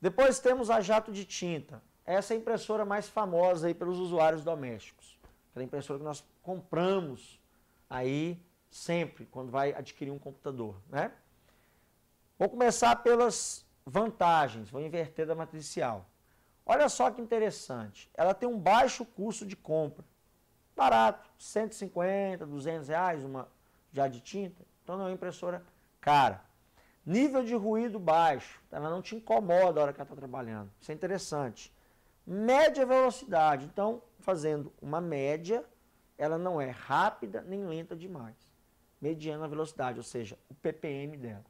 Depois temos a jato de tinta. Essa é a impressora mais famosa aí pelos usuários domésticos. Aquela impressora que nós compramos aí sempre, quando vai adquirir um computador, né? Vou começar pelas vantagens, vou inverter da matricial. Olha só que interessante, ela tem um baixo custo de compra, barato, 150, 200 reais uma jato de tinta, então não é uma impressora cara. Nível de ruído baixo, ela não te incomoda a hora que ela está trabalhando, isso é interessante. Média velocidade, então fazendo uma média, ela não é rápida nem lenta demais. Mediana velocidade, ou seja, o ppm dela.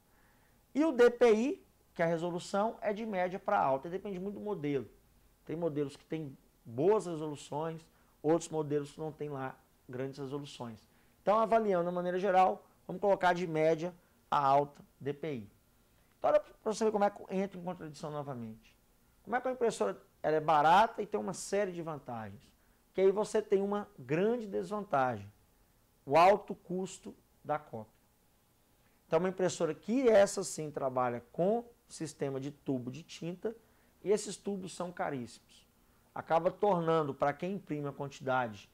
E o DPI, que é a resolução, é de média para alta, depende muito do modelo. Tem modelos que têm boas resoluções, outros modelos que não têm lá grandes resoluções. Então, avaliando de maneira geral, vamos colocar de média a alta DPI. Então, olha para você ver como é que entra em contradição novamente. Como é que a impressora ela é barata e tem uma série de vantagens? Que aí você tem uma grande desvantagem, o alto custo da cópia. Então, uma impressora que essa sim trabalha com sistema de tubo de tinta, e esses tubos são caríssimos. Acaba tornando, para quem imprime a quantidade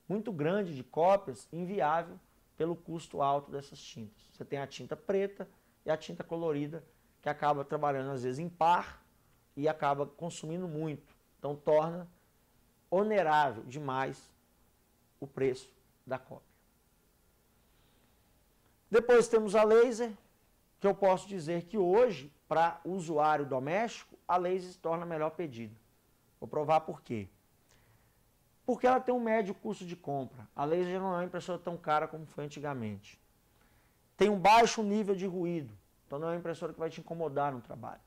muito grande de cópias, inviável pelo custo alto dessas tintas. Você tem a tinta preta e a tinta colorida, que acaba trabalhando às vezes em par e acaba consumindo muito. Então, torna onerável demais o preço da cópia. Depois temos a laser, que eu posso dizer que hoje, para o usuário doméstico, a laser se torna a melhor pedida. Vou provar por quê. Porque ela tem um médio custo de compra. A laser já não é uma impressora tão cara como foi antigamente. Tem um baixo nível de ruído, então não é uma impressora que vai te incomodar no trabalho.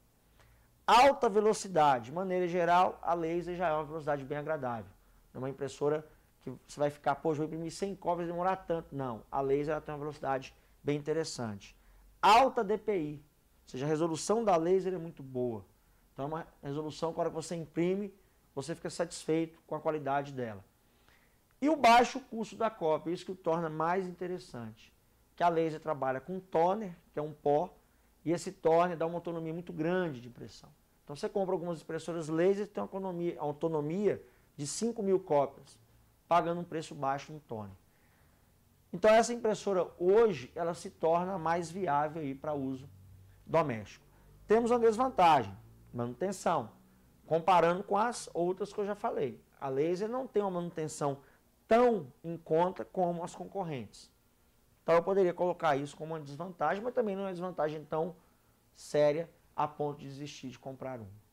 Alta velocidade, de maneira geral, a laser já é uma velocidade bem agradável. Não é uma impressora que você vai ficar, pô, vou imprimir 100 cópias e demorar tanto. Não, a laser ela tem uma velocidade bem interessante. Alta DPI, ou seja, a resolução da laser é muito boa. Então é uma resolução que, na hora que você imprime, você fica satisfeito com a qualidade dela. E o baixo custo da cópia, isso que o torna mais interessante. Que a laser trabalha com toner, que é um pó, e esse toner dá uma autonomia muito grande de impressão. Então você compra algumas impressoras laser que tem uma autonomia de 5.000 cópias, pagando um preço baixo no toner. Então essa impressora hoje, ela se torna mais viável para uso doméstico. Temos uma desvantagem, manutenção, comparando com as outras que eu já falei. A laser não tem uma manutenção tão em conta como as concorrentes. Então eu poderia colocar isso como uma desvantagem, mas também não é uma desvantagem tão séria a ponto de desistir de comprar uma.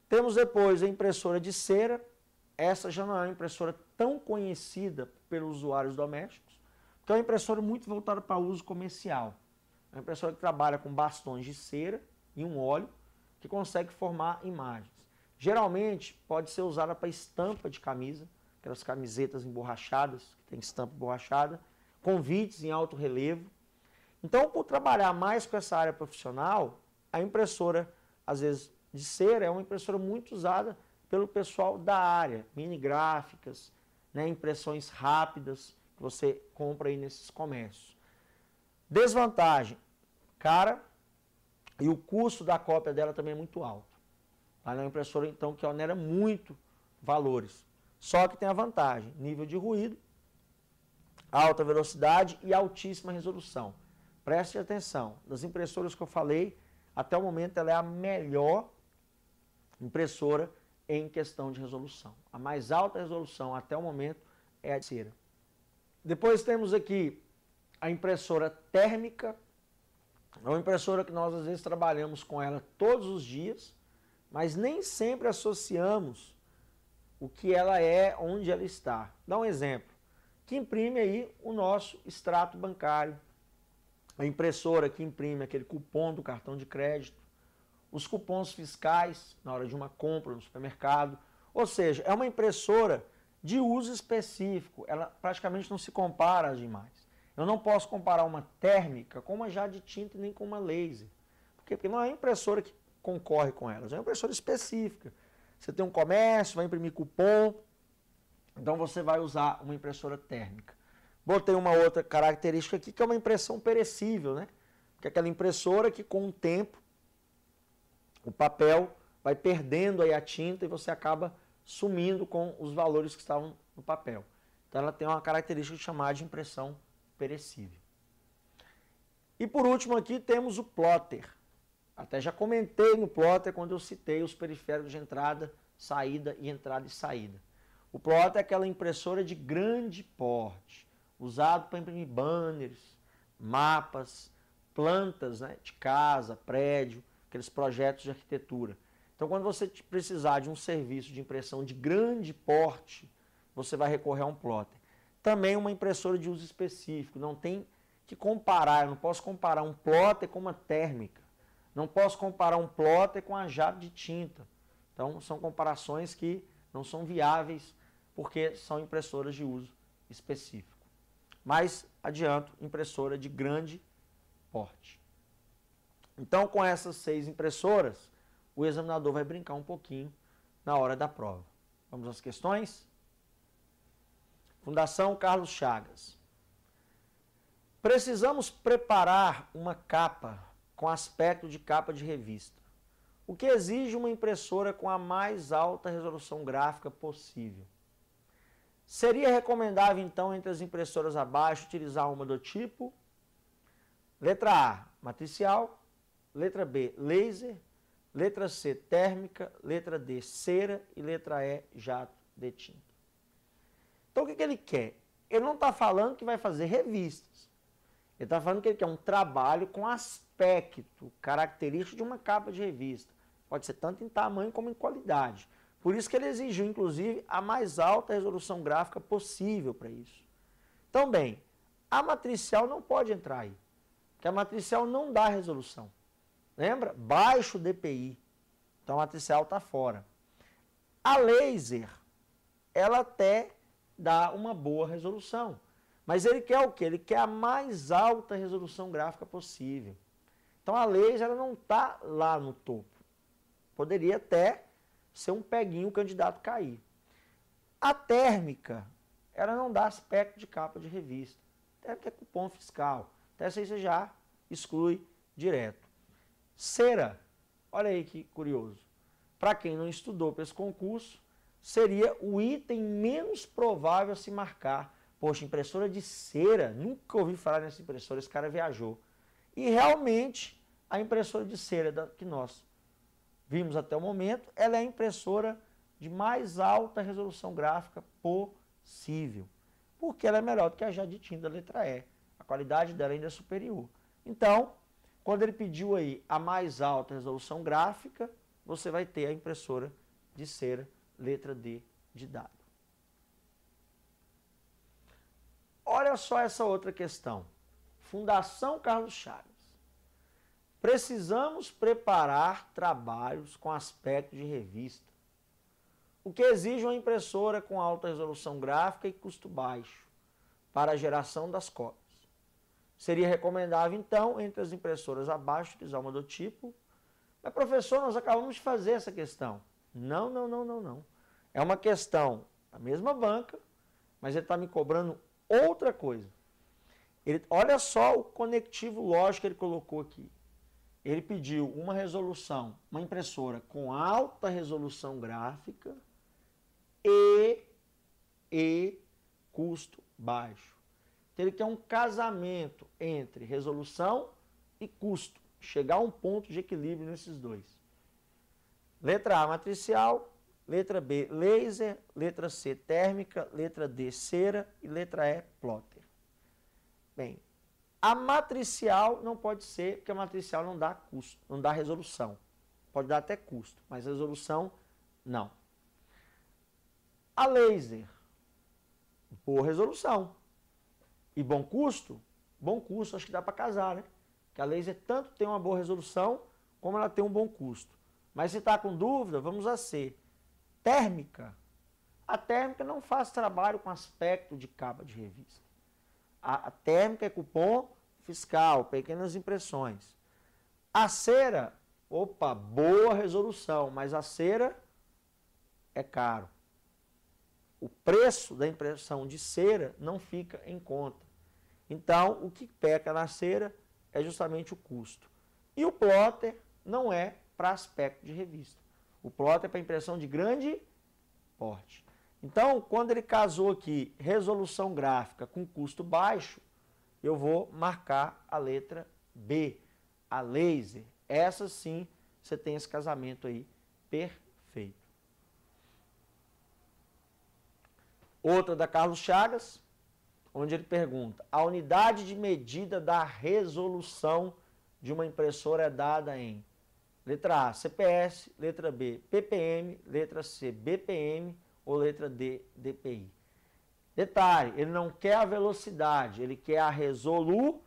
Temos depois a impressora de cera. Essa já não é uma impressora tão conhecida pelos usuários domésticos, porque é uma impressora muito voltada para uso comercial. É uma impressora que trabalha com bastões de cera e um óleo que consegue formar imagens. Geralmente pode ser usada para estampa de camisa, aquelas camisetas emborrachadas, que tem estampa emborrachada, convites em alto relevo. Então, por trabalhar mais com essa área profissional, a impressora, às vezes, de cera é uma impressora muito usada pelo pessoal da área, mini gráficas, né, impressões rápidas que você compra aí nesses comércios. Desvantagem, cara, e o custo da cópia dela também é muito alto. Ela é uma impressora, então, que onera muito valores. Só que tem a vantagem, nível de ruído, alta velocidade e altíssima resolução. Preste atenção, das impressoras que eu falei, até o momento ela é a melhor impressora em questão de resolução. A mais alta resolução até o momento é a de cera. Depois temos aqui a impressora térmica. É uma impressora que nós às vezes trabalhamos com ela todos os dias, mas nem sempre associamos o que ela é, onde ela está. Dá um exemplo, que imprime aí o nosso extrato bancário, a impressora que imprime aquele cupom do cartão de crédito, os cupons fiscais na hora de uma compra no supermercado. Ou seja, é uma impressora de uso específico, ela praticamente não se compara às demais. Eu não posso comparar uma térmica com uma jato de tinta e nem com uma laser. Por quê? Porque não é uma impressora que concorre com elas, é uma impressora específica. Você tem um comércio, vai imprimir cupom, então você vai usar uma impressora térmica. Botei uma outra característica aqui, que é uma impressão perecível, né? Que é aquela impressora que com o tempo o papel vai perdendo aí a tinta e você acaba sumindo com os valores que estavam no papel. Então ela tem uma característica de chamar de impressão perecível. E por último aqui temos o plotter. Até já comentei no plotter quando eu citei os periféricos de entrada, saída e entrada e saída. O plotter é aquela impressora de grande porte, usado para imprimir banners, mapas, plantas, né, de casa, prédio, aqueles projetos de arquitetura. Então, quando você precisar de um serviço de impressão de grande porte, você vai recorrer a um plotter. Também uma impressora de uso específico, não tem que comparar, eu não posso comparar um plotter com uma térmica, não posso comparar um plotter com a jato de tinta. Então, são comparações que não são viáveis, porque são impressoras de uso específico. Mas, adianto, impressora de grande porte. Então, com essas 6 impressoras, o examinador vai brincar um pouquinho na hora da prova. Vamos às questões? Fundação Carlos Chagas. Precisamos preparar uma capa com aspecto de capa de revista, o que exige uma impressora com a mais alta resolução gráfica possível. Seria recomendável, então, entre as impressoras abaixo, utilizar uma do tipo: letra A, matricial, letra B, laser, letra C, térmica, letra D, cera e letra E, jato de tinta. Então, o que ele quer? Ele não está falando que vai fazer revistas. Ele está falando que ele quer um trabalho com aspecto característico de uma capa de revista. Pode ser tanto em tamanho como em qualidade. Por isso que ele exigiu, inclusive, a mais alta resolução gráfica possível para isso. Então, bem, a matricial não pode entrar aí, porque a matricial não dá resolução. Lembra? Baixo DPI. Então, a matricial está fora. A laser, ela até dá uma boa resolução. Mas ele quer o quê? Ele quer a mais alta resolução gráfica possível. Então, a laser ela não está lá no topo. Poderia até ser um peguinho o candidato cair. A térmica, ela não dá aspecto de capa de revista. A térmica é cupom fiscal. Até isso aí você já exclui direto. Cera, olha aí que curioso. Para quem não estudou para esse concurso, seria o item menos provável a se marcar. Poxa, impressora de cera, nunca ouvi falar nessa impressora, esse cara viajou. E realmente, a impressora de cera que nós vimos até o momento, ela é a impressora de mais alta resolução gráfica possível. Porque ela é melhor do que a jato de tinta da letra E. A qualidade dela ainda é superior. Então, quando ele pediu aí a mais alta resolução gráfica, você vai ter a impressora de cera, letra D de dado. Olha só essa outra questão. Fundação Carlos Chagas. Precisamos preparar trabalhos com aspecto de revista, o que exige uma impressora com alta resolução gráfica e custo baixo para a geração das cópias. Seria recomendável, então, entre as impressoras abaixo, utilizar uma do tipo: mas, professor, nós acabamos de fazer essa questão. Não. É uma questão da mesma banca, mas ele está me cobrando outra coisa. Olha só o conectivo lógico que ele colocou aqui. Ele pediu uma resolução, uma impressora com alta resolução gráfica e custo baixo. Então, ele quer um casamento entre resolução e custo. Chegar a um ponto de equilíbrio nesses dois. Letra A, matricial. Letra B, laser. Letra C, térmica. Letra D, cera. E letra E, plotter. Bem, a matricial não pode ser, porque a matricial não dá custo, não dá resolução. Pode dar até custo, mas resolução, não. A laser, boa resolução. E bom custo, acho que dá para casar, né? Que a laser tanto tem uma boa resolução, como ela tem um bom custo. Mas se está com dúvida, vamos a C. Térmica. A térmica não faz trabalho com aspecto de capa de revista. A térmica é cupom fiscal, pequenas impressões. A cera, opa, boa resolução, mas a cera é caro. O preço da impressão de cera não fica em conta. Então, o que peca na cera é justamente o custo. E o plotter não é para aspecto de revista. O plotter é para impressão de grande porte. Então, quando ele casou aqui resolução gráfica com custo baixo, eu vou marcar a letra B, a laser. Essa sim, você tem esse casamento aí perfeito. Outra da Carlos Chagas, onde ele pergunta: a unidade de medida da resolução de uma impressora é dada em letra A, CPS, letra B, PPM, letra C, BPM ou letra D, DPI. Detalhe, ele não quer a velocidade, ele quer a resolução.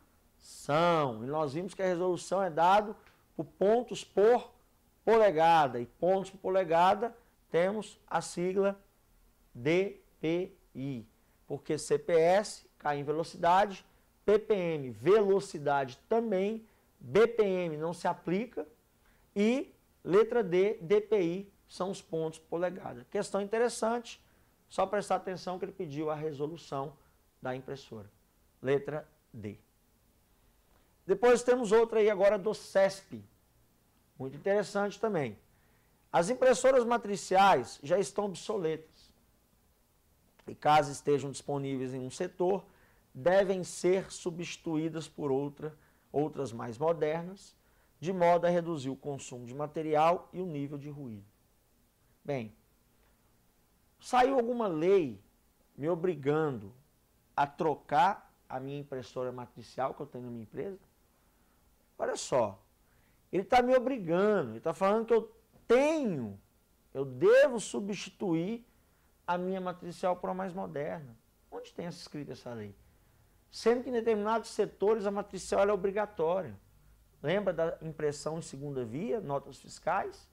E nós vimos que a resolução é dado por pontos por polegada. E pontos por polegada temos a sigla DPI. Porque CPS cai em velocidade, PPM, velocidade também, BPM não se aplica e letra D, DPI, são os pontos por polegada. Questão interessante, só prestar atenção que ele pediu a resolução da impressora. Letra D. Depois temos outra aí agora do CESP. Muito interessante também. As impressoras matriciais já estão obsoletas. E caso estejam disponíveis em um setor, devem ser substituídas por outras mais modernas, de modo a reduzir o consumo de material e o nível de ruído. Bem, saiu alguma lei me obrigando a trocar a minha impressora matricial que eu tenho na minha empresa? Olha só, ele está me obrigando, ele está falando que eu devo substituir a minha matricial por uma mais moderna. Onde tem escrito essa lei? Sendo que em determinados setores a matricial é obrigatória. Lembra da impressão em segunda via, notas fiscais?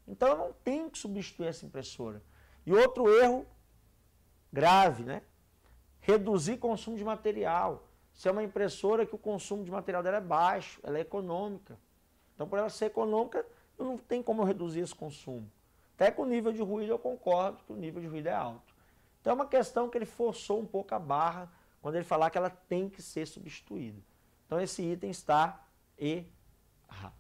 Então eu não tenho que substituir essa impressora. E outro erro grave, né? Reduzir consumo de material. Se é uma impressora que o consumo de material dela é baixo, ela é econômica. Então, por ela ser econômica, não tem como eu reduzir esse consumo. Até com o nível de ruído eu concordo que o nível de ruído é alto. Então é uma questão que ele forçou um pouco a barra quando ele falar que ela tem que ser substituída. Então esse item está errado.